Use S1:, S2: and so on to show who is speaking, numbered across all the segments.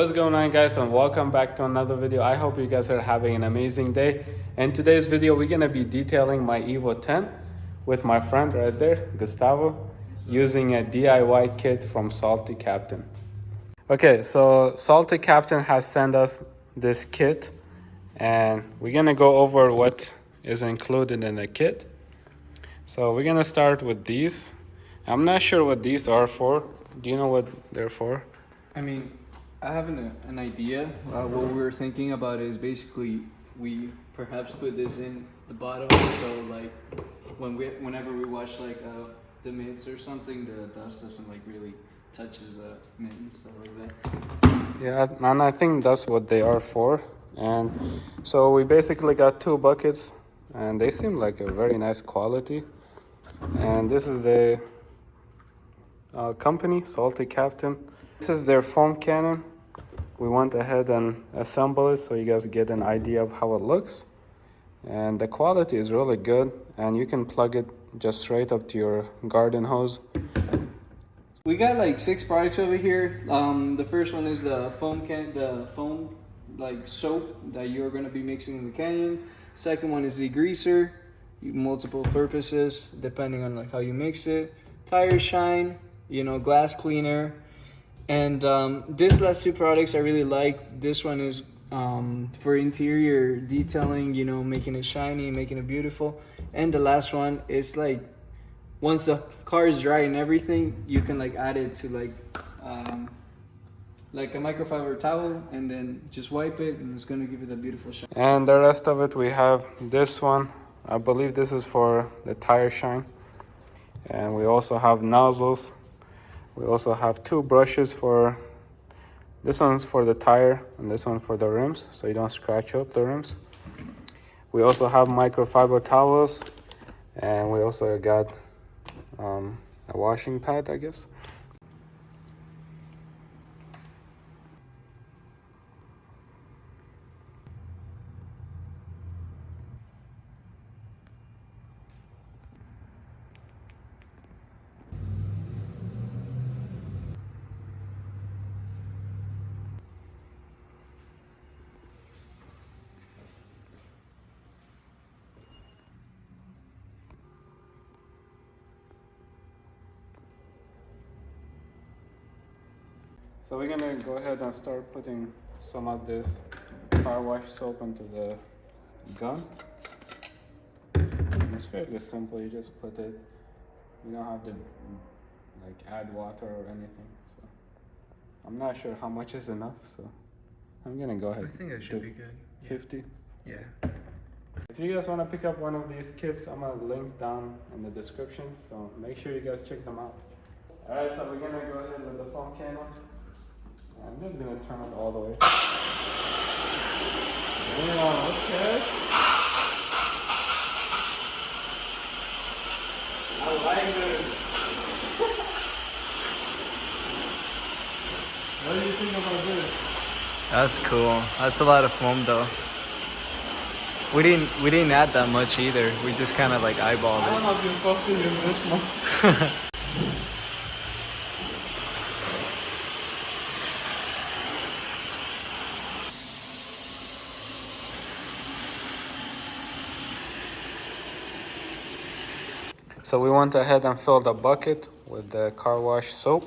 S1: What's going on, guys, and welcome back to another video. I hope you guys are having an amazing day. In today's video, we're gonna be detailing my EVO 10 with my friend right there, Gustavo, using a DIY kit from Salty Captain. Okay, so Salty Captain has sent us this kit, and we're gonna go over what is included in the kit. So we're gonna start with these. I'm not sure what these are for. Do you know what they're for?
S2: I mean, I have an idea. What we were thinking about is basically we perhaps put this in the bottom, so like whenever we wash like the mitts or something, the dust doesn't like really touches the mitt and stuff like that.
S1: Yeah, and I think that's what they are for. And so we basically got two buckets, and they seem like a very nice quality. And this is the company, Salty Captain. This is their foam cannon. We went ahead and assembled it so you guys get an idea of how it looks. And the quality is really good, and you can plug it just straight up to your garden hose.
S2: We got like 6 products over here. The first one is the foam like soap that you're gonna be mixing in the canyon. Second one is the greaser, multiple purposes depending on like how you mix it. Tire shine, glass cleaner. And these last 2 products I really like. This one is for interior detailing, making it shiny, making it beautiful. And the last one is like, once the car is dry and everything, you can like add it to like a microfiber towel, and then just wipe it, and it's gonna give it a beautiful shine.
S1: And the rest of it, we have this one. I believe this is for the tire shine. And we also have nozzles. We also have 2 brushes for, this one's for the tire and this one for the rims, so you don't scratch up the rims. We also have microfiber towels, and we also got a washing pad, I guess. So we're gonna go ahead and start putting some of this car wash soap into the gun. And it's fairly simple. You just put it. You don't have to like add water or anything. So I'm not sure how much is enough. So I'm gonna go ahead.
S2: I think that should be good.
S1: 50.
S2: Yeah.
S1: If you guys want to pick up one of these kits, I'm gonna link down in the description. So make sure you guys check them out. All right, so we're gonna go ahead with the foam cannon. I'm just gonna turn it all the way. Yeah, okay. I like it. What do you think about this?
S2: That's cool. That's a lot of foam though. We didn't add that much either. We just kind of like eyeballed
S1: I don't
S2: it.
S1: know if you're supposed to use this much. So we went ahead and filled a bucket with the car wash soap,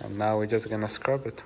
S1: and now we're just gonna scrub it.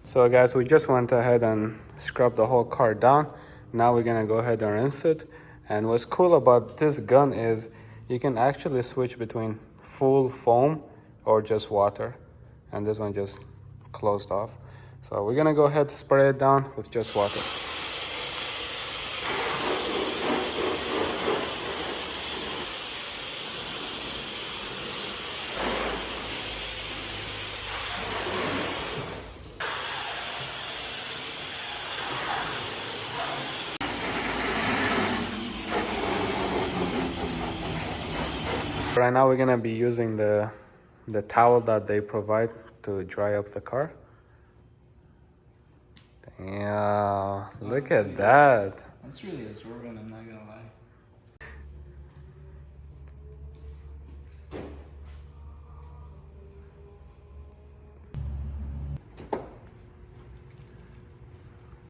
S1: So guys, we just went ahead and scrubbed the whole car down. Now we're gonna go ahead and rinse it. And what's cool about this gun is you can actually switch between full foam or just water. And this one just closed off. So we're gonna go ahead and spray it down with just water. Right now we're gonna be using the towel that they provide to dry up the car. Yeah, look at that.
S2: It's really absorbent, I'm not gonna lie.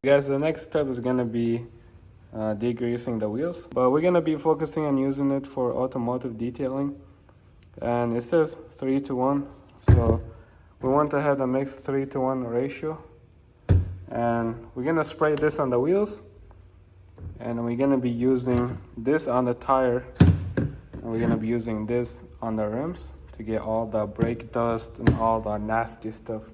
S1: Guys, the next step is gonna be degreasing the wheels, but we're gonna be focusing on using it for automotive detailing, and it says 3:1, so we went ahead and mix 3:1 ratio, and we're gonna spray this on the wheels, and we're gonna be using this on the tire, and we're gonna be using this on the rims to get all the brake dust and all the nasty stuff.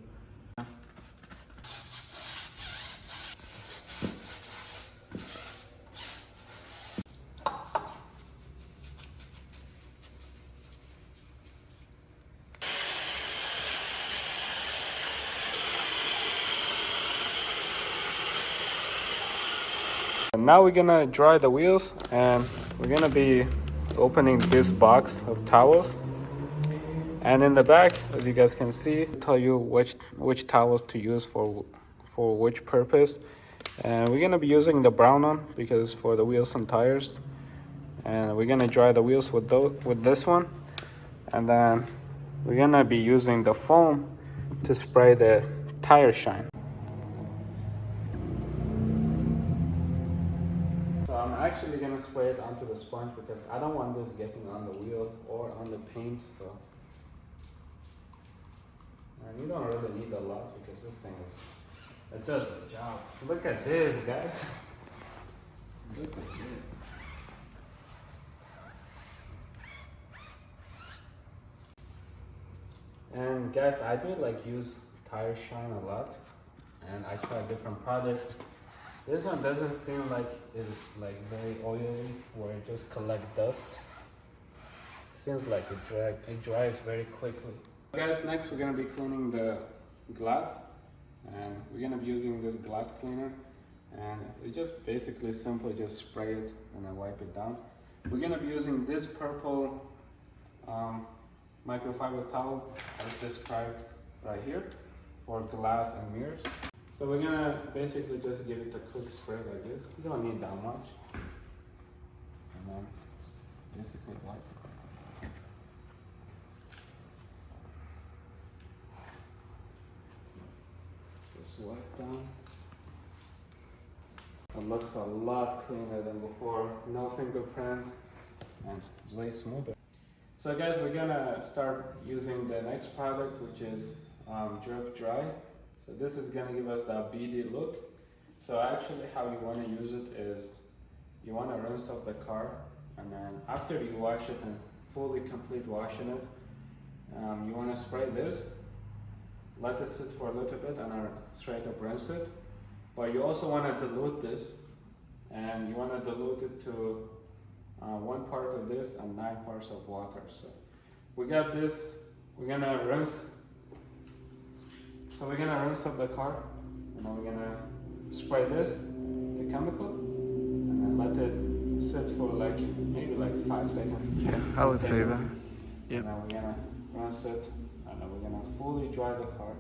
S1: Now we're gonna dry the wheels, and we're gonna be opening this box of towels, and in the back, as you guys can see, tell you which towels to use for which purpose. And we're gonna be using the brown one because it's for the wheels and tires, and we're gonna dry the wheels with this one, and then we're gonna be using the foam to spray the tire shine. So I'm actually gonna spray it onto the sponge because I don't want this getting on the wheel or on the paint. So, and you don't really need a lot because this thing it does the job. Look at this, guys. Look at this. And guys, I do like use tire shine a lot, and I try different products. This one doesn't seem like it's like very oily where it just collect dust. Seems like it dries very quickly. Guys, next we're gonna be cleaning the glass, and we're gonna be using this glass cleaner, and we just basically simply just spray it and then wipe it down. We're gonna be using this purple microfiber towel as described right here for glass and mirrors. So we're gonna basically just give it a quick spray like this. You don't need that much. And then basically wipe it. Just wipe down. It looks a lot cleaner than before. No fingerprints, and it's way smoother. So guys, we're gonna start using the next product, which is Drip Dry. So this is gonna give us that beady look. So actually how you wanna use it is, you wanna rinse off the car, and then after you wash it and fully complete washing it, you wanna spray this, let it sit for a little bit, and then straight up rinse it. But you also wanna dilute this, and you wanna dilute it to 1 part of this and 9 parts of water. So we got this, we're gonna rinse. So we're gonna rinse up the car, and then we're gonna spray this, the chemical, and then let it sit for like maybe like 5 seconds.
S2: Yeah, I would say that.
S1: Yeah. And then we're gonna rinse it, and then we're gonna fully dry the car.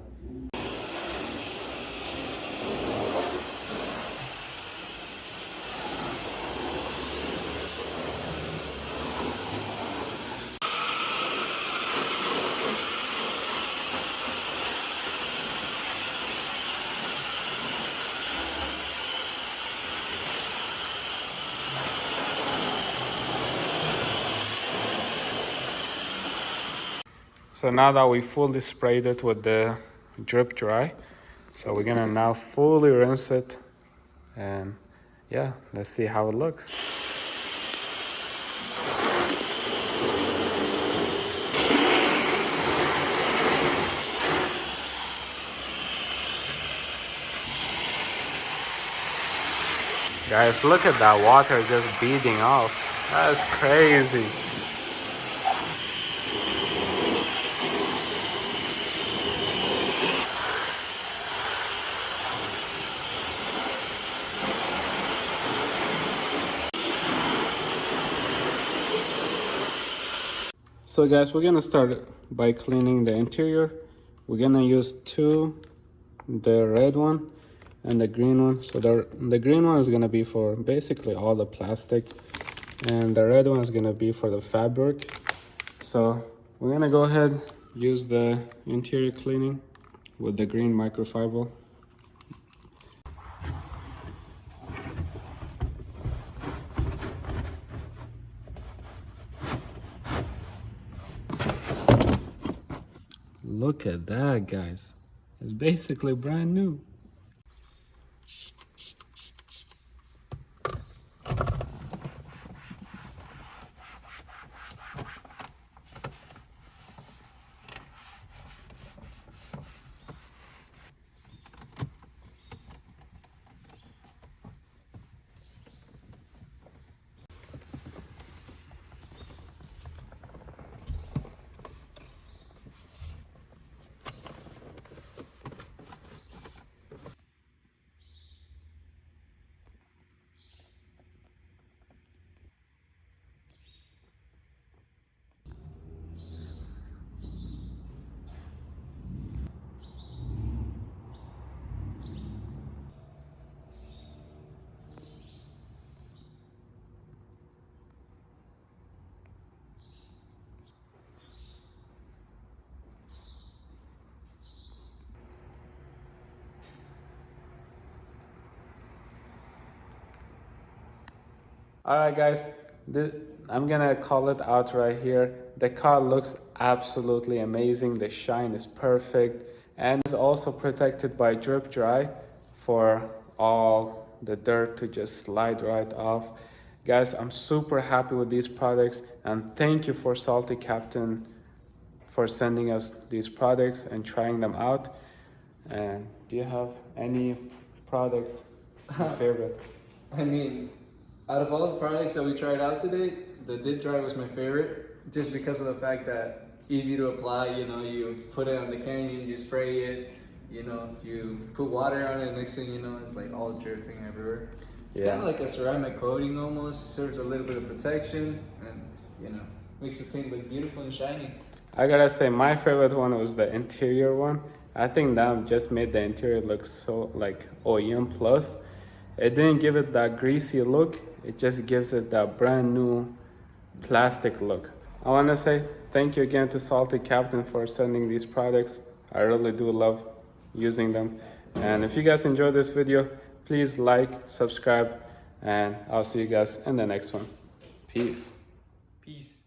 S1: So now that we fully sprayed it with the Drip Dry, so we're gonna now fully rinse it, and yeah, let's see how it looks. Guys, look at that water just beading off. That's crazy. So guys, we're gonna start by cleaning the interior. We're gonna use the red one, and the green one. So the green one is gonna be for basically all the plastic, and the red one is gonna be for the fabric. So we're gonna go ahead, use the interior cleaning with the green microfiber. Look at that, guys. It's basically brand new. All right, guys, I'm gonna call it out right here. The car looks absolutely amazing. The shine is perfect and is also protected by drip dry for all the dirt to just slide right off. Guys, I'm super happy with these products, and thank you for Salty Captain for sending us these products and trying them out. And do you have any products your favorite?
S2: I mean, out of all the products that we tried out today, the dip dry was my favorite, just because of the fact that easy to apply. You know, you put it on the canyon, you spray it. You know, you put water on it. Next thing you know, it's like all dripping everywhere. It's kind of like a ceramic coating almost. It serves a little bit of protection, and you know, makes the thing look beautiful and shiny.
S1: I gotta say, my favorite one was the interior one. I think that just made the interior look so like OEM plus. It didn't give it that greasy look. It just gives it that brand new plastic look. I wanna say thank you again to Salty Captain for sending these products. I really do love using them. And if you guys enjoyed this video, please like, subscribe, and I'll see you guys in the next one. Peace.
S2: Peace.